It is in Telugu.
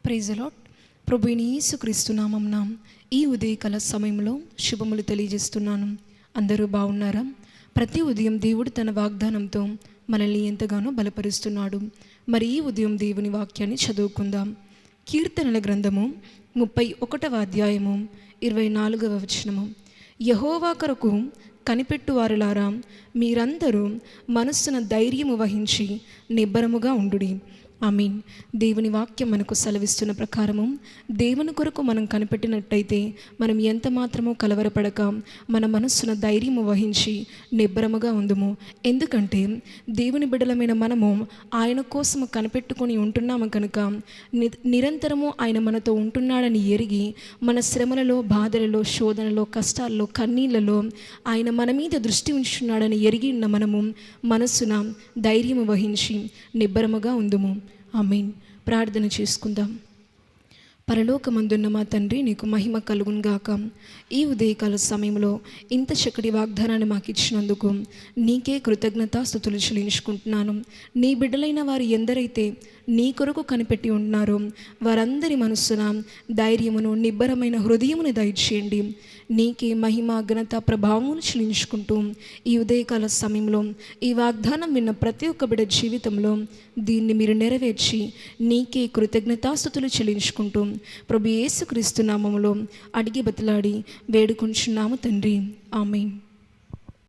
Praise the lord. ప్రభువైన యేసుక్రీస్తు నామమున ఈ ఉదయకాల సమయంలో శుభములు తెలియజేస్తున్నాను. అందరూ బాగున్నారా? ప్రతి ఉదయం దేవుడు తన వాగ్దానంతో మనల్ని ఎంతగానో బలపరుస్తున్నాడు. మరి ఈ ఉదయం దేవుని వాక్యాన్ని చదువుకుందాం. కీర్తనల గ్రంథము 31వ అధ్యాయము 24వ వచనము. యెహోవా కొరకు కనిపెట్టువారులారా, మీరందరూ మనస్సున ధైర్యము వహించి నిబ్బరముగా ఉండుడి. ఆమీన్. దేవుని వాక్యం మనకు సెలవిస్తున్న ప్రకారము దేవుని కొరకు మనం కనిపెట్టినట్టయితే మనం ఎంత మాత్రమూ కలవరపడక మన మనస్సున ధైర్యము వహించి నిబ్బరముగా ఉందుము. ఎందుకంటే దేవుని బిడ్డలమైన మనము ఆయన కోసము కనిపెట్టుకొని ఉంటున్నాము కనుక నిరంతరము ఆయన మనతో ఉంటున్నాడని ఎరిగి మన శ్రమలలో, బాధలలో, శోధనలో, కష్టాల్లో, కన్నీళ్లలో ఆయన మన మీద దృష్టి ఉంచున్నాడని ఎరిగి ఉన్న మనము మనస్సున ధైర్యము వహించి నిబ్బరముగా ఉందుము. ఆమేన్. ప్రార్థన చేసుకుందాం. పరలోకమందున్న మా తండ్రి, నీకు మహిమ కలుగును గాక. ఈ ఉదయకాల సమయంలో ఇంత చక్కటి వాగ్దానాన్ని మాకు ఇచ్చినందుకు నీకే కృతజ్ఞతాస్తుతులు చెల్లించుకుంటున్నాను. నీ బిడ్డలైన వారు ఎందరైతే నీ కొరకు కనిపెట్టి ఉన్నారో వారందరి మనస్సున ధైర్యమును, నిబ్బరమైన హృదయమును దయచేయండి. నీకే మహిమ, ఘనత, ప్రభావమును చెల్లించుకుంటూ ఈ ఉదయకాల సమయంలో ఈ వాగ్దానం విన్న ప్రతి ఒక్క బిడ్డ జీవితంలో దీన్ని మీరు నెరవేర్చి నీకే కృతజ్ఞతాస్తుతులు చెల్లించుకుంటూ ప్రభు యేసుక్రీస్తు నామములో అడిగి బతిలాడి వేడుకొంచున్నాము తండ్రి. ఆమేన్.